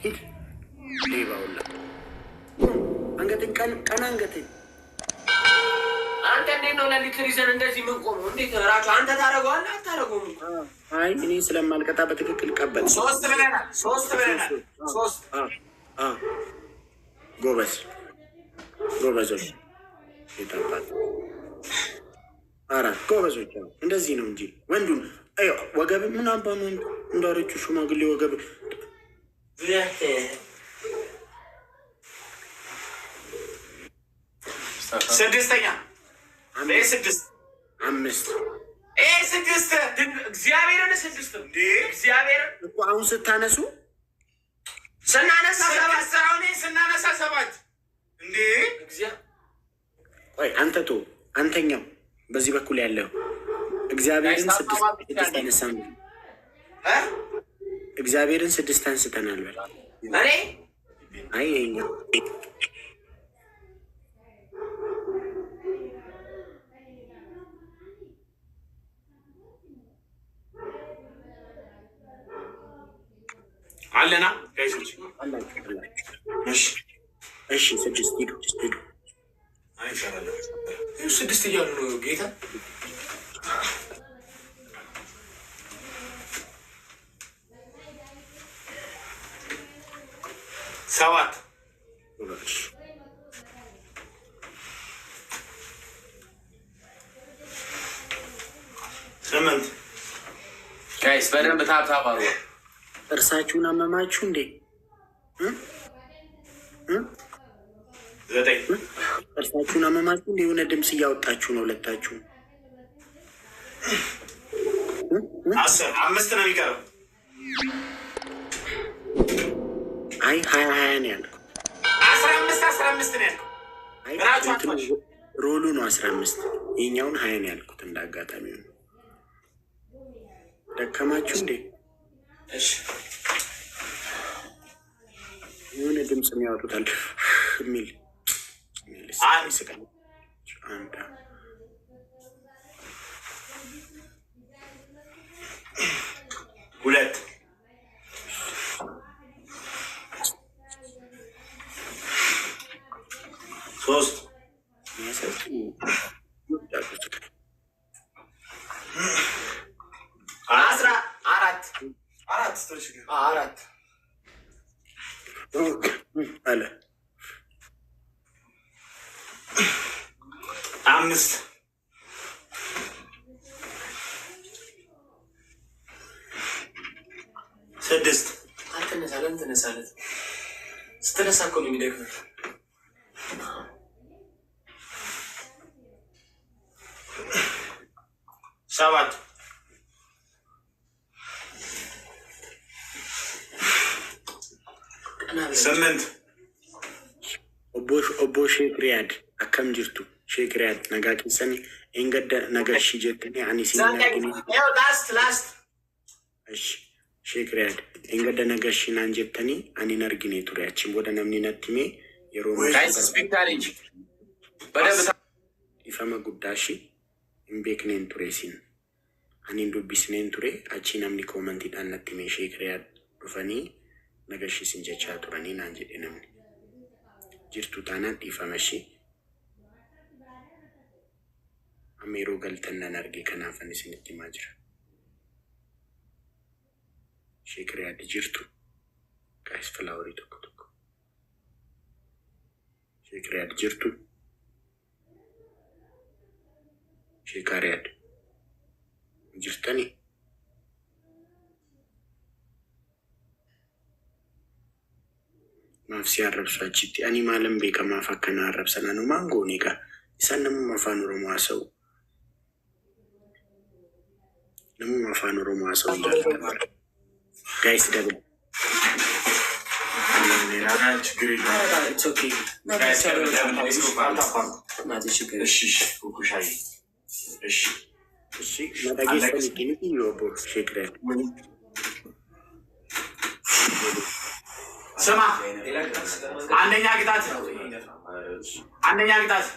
ሂድ ሌባውላ አንገቴን ቀና አንገቴን አንተ እንዴት ነው ለሊት ሪዘን እንደዚህ ምን ቆሙ? እንዴት ራሱ አንተ ታደርገዋለህ አታደርገውም? አይ እኔ ስለማልቀጣ በትክክል ቀበል። ሶስት ብለናል። ጎበዞች የታባት አራት ጎበዞች ነው። እንደዚህ ነው እንጂ ወንዱን ወገብ ምን አባ ነው እንዳረቹ ሽማግሌ ወገብ ስድስተኛ አምስት እግዚአብሔርን ስድስት እግዚአብሔርን እኮ አሁን ስታነሱ ስናነሳ ሰባት እንዴ ቆይ አንተ ቶ አንተኛው በዚህ በኩል ያለው እግዚአብሔርን ስድስት አነሳን እግዚአብሔርን ስድስት አንስተናል በል እኔ አይ ይኸኛው አለና ጋይሶች እሺ ስድስት ሂዱ ስድስት እያሉ ነው ጌታ ሰባት ስምንት ጋይስ በደንብ ታብታባሩ እርሳችሁን አመማችሁ እንዴ? ዘጠኝ እርሳችሁን አመማችሁ እንዴ? የሆነ ድምፅ እያወጣችሁ ነው ሁለታችሁ። አስር አምስት ነው የሚቀረው። አይ ሀያ ነው ያልኩት። አስራ አምስት ነው ያልኩት። ሮሉ ነው 15 የኛውን 20 ነው ያልኩት። እንደ አጋጣሚ ነው። ደከማችሁ እንዴ? እሺ የሆነ ድምፅ የሚያወጡታል የሚል ስቃይ አንድ ሁለት ሶስት አራት አለ አምስት ስድስት አትነሳለን ትነሳለት ስትነሳ እኮ ነው የሚደግመው። ሰባት ስምንት ኦቦ ሼክ ሪያድ አከም ጅርቱ ሼክ ሪያድ ነጋቂሰኒ ኤንገደ ነገርሺ ጀትኔ ላስት ሼክ ሪያድ ኤንገደ ነገርሺ ናን ጀተኒ አኒን አርጊኔ ቱሪያችን ወደ ነምኒ ነትሜ ኢፈመ ጉዳሺ ኢምቤክኔን ቱሬሲን አኒን ዱቢስኔን ቱሬ አቺ ነምኒ ኮመንቲ ዳነትሜ ሼክ ሪያድ ዱፈኒ ነገርሺ ሲንጀቻ ቱረኒ ናን ጀዴ ነምኒ ጅርቱ ታናን ኢፈመሺ አሜሮ ገልተነን አርጌ ከናፈን ስንት ማጅራ ሼክ ሪያድ ጅርቱ ጋይስ ፍላወሪ ቶኮ ሼክ ሪያድ ጅርቱ ሼክ ሪያድ ጅርተኒ ማፍሲ አረብሷችት አኒ ማለም ቤከ ማፋከና አረብሰና ነው ማንጎ ኔጋ ይሳነሙ ማፋን ኦሮሞ ሰው ነሙ ማፋን ኦሮሞ ሰው እንዳለ ጋይስ ደግሞ ስማ አንደኛ ግጣት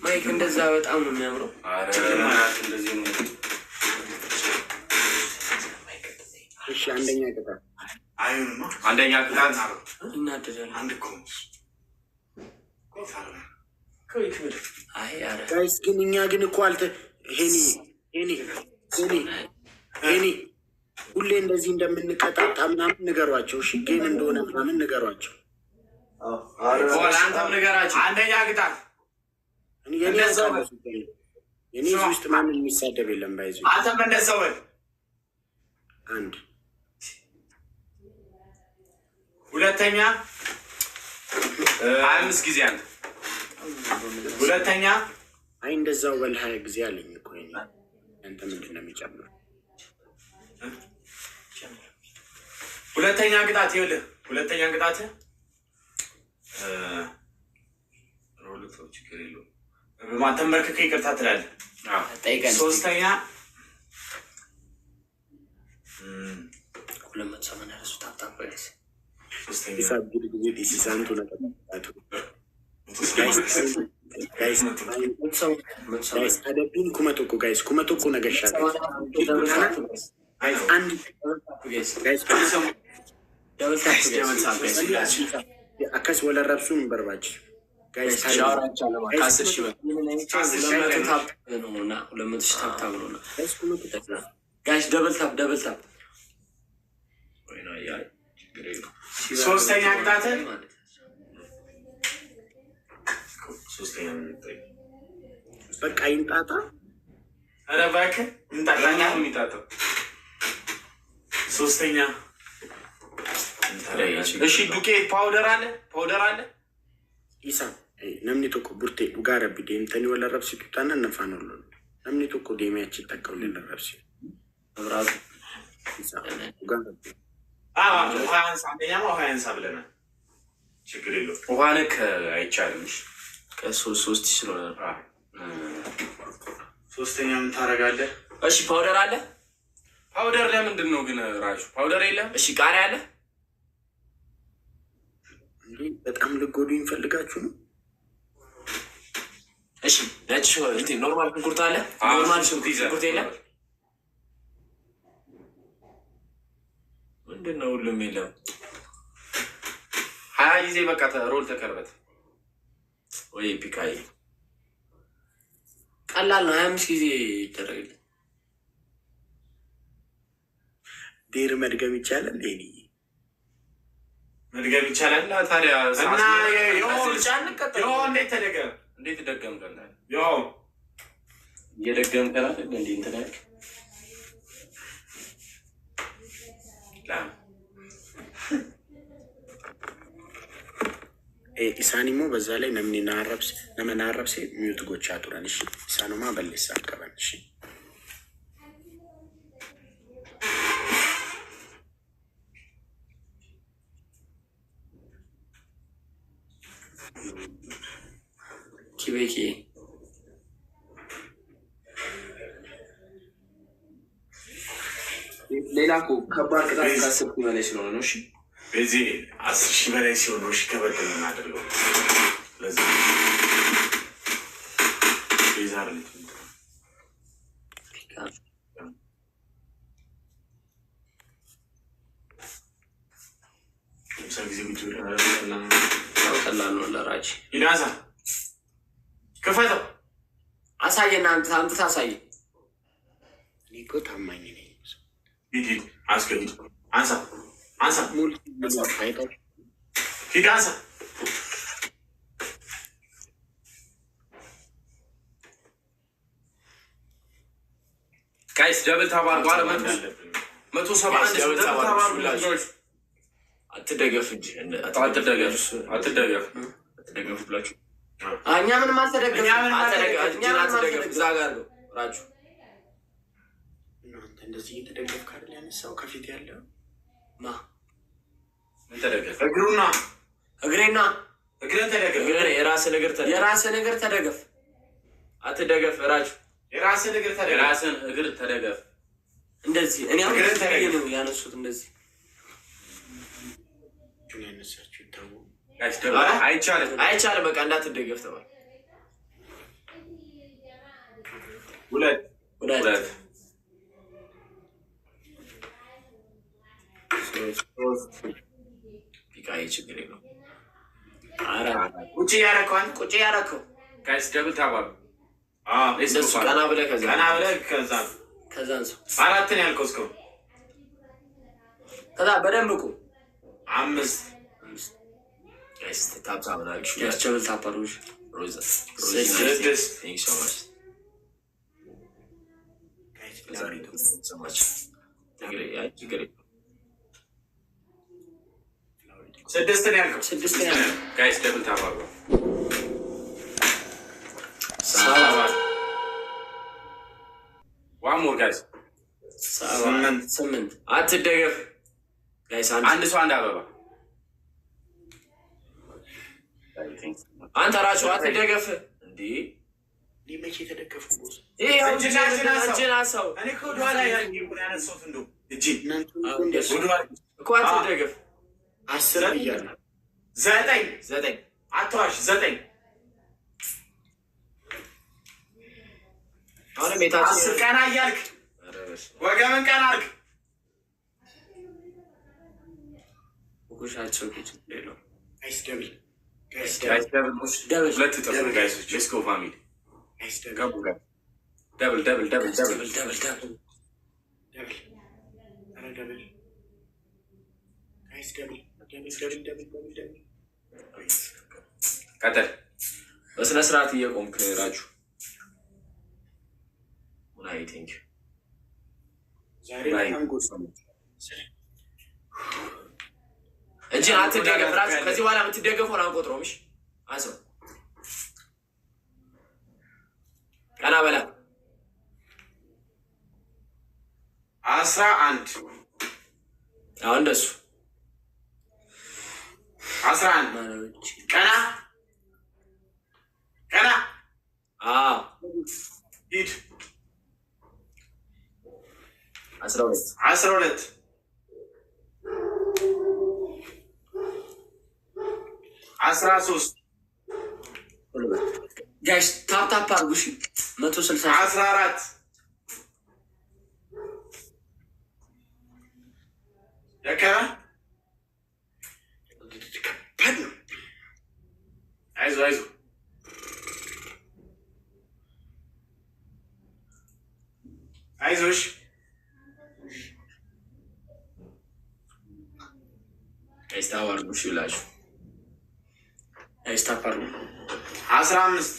ማይክ እንደዛ በጣም ነው የሚያምረው። አንደኛ ቅጣት አይሁንማ። አንደኛ ቅጣት እናደዳለን። አንድ እኮ ጋይስ ግን እኛ ግን እኮ ሄኒ ሁሌ እንደዚህ እንደምንቀጣጣ ምናምን ንገሯቸው። እሺ ጌም እንደሆነ ምናምን ንገሯቸው። አንተም ንገራቸው። አንደኛ ቅጣት የኔ ውስጥ ማንም የሚሳደብ የለም። ባይዙ አንተም እንደሰው አንድ ሁለተኛ 25 ጊዜ አንተ ሁለተኛ አይ እንደዛው በል 20 ጊዜ አለኝ እኮ አንተ ምንድን ነው የሚጨምረው? ሁለተኛ ቅጣት ይኸውልህ፣ ሁለተኛ ቅጣት ሮልቶ ችግር የለውም በማተንበርከክ ይቅርታ ትላለህ። ሶስተኛ 280 ታጣበስ adabbiin kuma tokko nagashaa akkas wal arrabsuun hin barbaachisu. ሶስተኛ ቅጣት በቃ ይንጣጣ። ኧረ እባክህ እንጣጣኛ የሚጣጣው ሶስተኛ። እሺ ዱቄት ፓውደር አለ ኢሳ namni tokko burtee dhugaa rabbi deemtanii wal arrabsitu taanaan nafaan oolu namni tokko deemee achi takka wal arrabsitu dhugaa rabbi ውሃ ያንሳ። አንደኛማ ውሃ ያንሳ ብለናል። ችግር የለውም። ውሃ ነክ አይቻልም። ከሶስት ስለሆነ ሶስተኛ ምን ታደርጋለህ? እሺ ፓውደር አለ። ፓውደር ለምንድን ነው ግን ራሱ ፓውደር የለም? እሺ ቃሪያ አለ። እንዴ በጣም ልጎዱኝ ፈልጋችሁ ነው? እሺ ነጭ ሽንኩርት ኖርማል ሽንኩርት አለ። ኖርማል ሽንኩርት የለም። ምንድን ነው ሁሉም የለም። 20 ጊዜ በቃ ሮል ተከርበት ወይ ፒካይ ቀላል ነው። 25 ጊዜ ይደረግልኝ። ዴር መድገም ይቻላል። ዴኒ መድገም ይቻላል። ታዲያ እና እንዴት ደገም ከና እየደገም ከና እንዴ እንትና isaan immoo በዛ ላይ namni nama naarrabse miyuutu gochaa turan. Ishi isaanuma balleessaa qaban. Ishi ኪቤኪ ሌላ እኮ ከባድ ቅጣት ካሰብኩ በላይ ስለሆነ ነው። እሺ በዚህ 10,000 በላይ ሲሆን ነው። እሺ ከበድ የምናደርገው ለዚህ ይዛር ልጅ ጊዜ ብቻ ቀላል ነው። ለራጅ ይዳሳ ከፈተው አሳየና አንተ ታሳየ። እኔ እኮ ታማኝ ነኝ። ሂድ አስገድድ አንሳ ሙሉ አይደል? ሂድ አንሳ። ጋይስ ደብል ታባር ጓለ 171 ደብል ታባር አትደገፍ እንጂ አትደገፍ ብላችሁ እኛ ምንም አልተደገፍ። እዛ ጋር ነው ራጁ እናንተ እንደዚህ እየተደገፍክ አይደል ያነሳው ከፊት ያለው ማ ምን ተደገፍ? እግሬን ተደገፍ። የራስህ ነገር ተደገፍ። አትደገፍ ራጁ የራስህ እግር ተደገፍ። የራስህን እግር ተደገፍ። እንደዚህ እኔ አሁን ነው ያነሱት። እንደዚህ ያነሳችሁ ይታወ አይቻልም። በቃ እንዳትደገፍ ተባለ። ሁለት ቢቃዬ ችግር የለውም። ቁጭ ያረከው አንተ ቁጭ ያረከው ጋይስ ደብል ታባሉ እንደሱ ቀና ብለህ ከዛ ሰው አራትን ያልከው እስከው ከዛ በደንብ እኮ 5 ጋይስ ታብታብ ናችሁ ያስቸብል ታፓሩሽ ሮዛ 6 ያልከው ጋይስ ደብል ታባሉ ዋን ሞር ጋይስ 8 አትደገፍ ጋይስ አንድ ሰው አንድ አበባ አንተ ራሱ አትደገፍ እንዴ ሊመቼ ተደገፉ ቦስ ይሄ አንቺና ሰው እኔ እኮ ወደኋላ ያነሳሁት እንደው እጂ ወደኋላ እኮ አትደገፍ 10 እያለ 9 አትዋሽ 9 አሁን ቤታችን 10 ቀና እያልክ ወገምን ቀና አድርግ ኩሻቸው ነው ጋይስ ደብል ሁለት ጥሩ ጋይሶች ሌትስ ጎ ፋሚሊ ገቡ ጋር ደብል ቀጥል በስነ ስርዓት እየቆምክ ራጁ ሙናይ ቲንክ እጅን አትደገፍ ራጁ ከዚህ በኋላ የምትደገፈውን አንቆጥረውም እሺ አሰው ቀና በላ 11 አሁን እንደሱ 11 ቀና ሂድ 12 13 ጋይስ ታፕ አርጉሽ 160 14 ደከመ አይዞህ አይዞሽ አይስታው አርጉሽ ይላችሁ አይስታፓሩ 15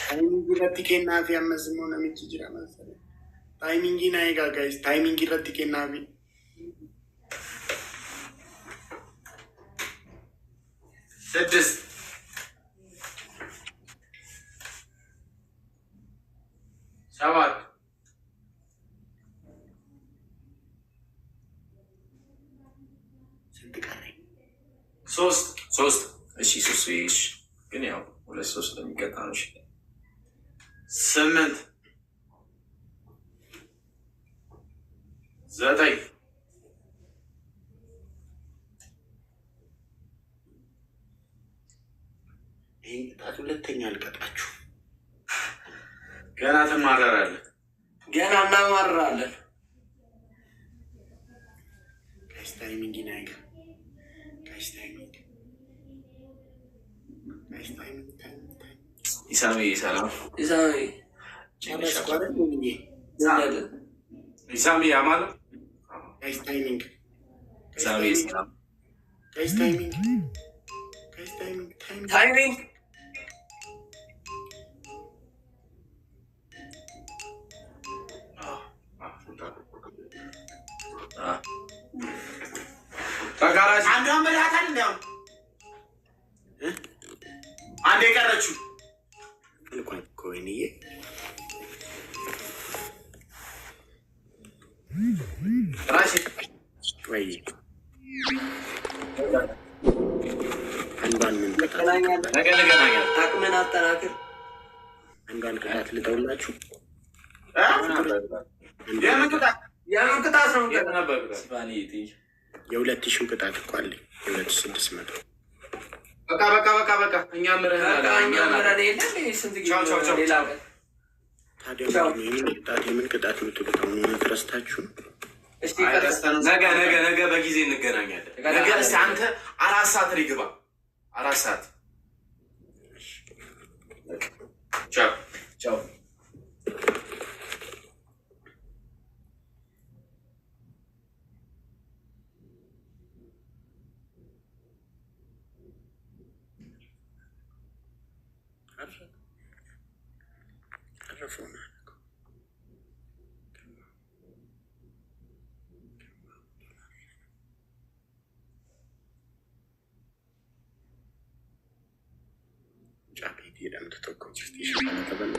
ታይሚንግ irratti kennaafi ammas immoo namichi jira masalee taayimingii na eegaa gaayis taayimingii irratti kennaafi 6 7 ስንት ቀረኝ? 3 እሺ 3 ግን ያው 2-3 ለሚቀጣ ነው። እሺ 8 9 ይህን ቅጣት ሁለተኛ አልቀጣችሁ። ገና ትማረራለህ። ገና እናማርራለን። ጋይስ ታይሚንግ ይናይጋ ጋይስ ታይሚንግ ኢሳሚ ሰላም ጨረስኩ አይደል? ኢሳሚ ያማለ ጋይስ ታይሚንግ ኢሳሚ ሰላም ጋይስ ታይሚንግ ተጋራጅ አንዷን በላታል እንደው አንዴ ቀረችው እንኳን ኮይንዬ ራሺ ወይ አንዷን ምን ተገናኛለን። አቅምን አጠናክር። አንዷን ቅጣት ልተውላችሁ። የምን ቅጣት ነው? የ2000 ቅጣት እኮ አለኝ። 2600 በቃ እኛ ምረን የለ ስንት ጊዜ ሌላ ታዲያ ምን ቅጣት የምትሉት አሁን እውነት ረስታችሁ ነው? ነገ በጊዜ እንገናኛለን። ነገ እስኪ አንተ 4 ሰዓት ላይ ግባ። 4 ሰዓት ቻው ቻው። አረፈው ጫቤት የደምት ተኮች ስቴሽን ተበለ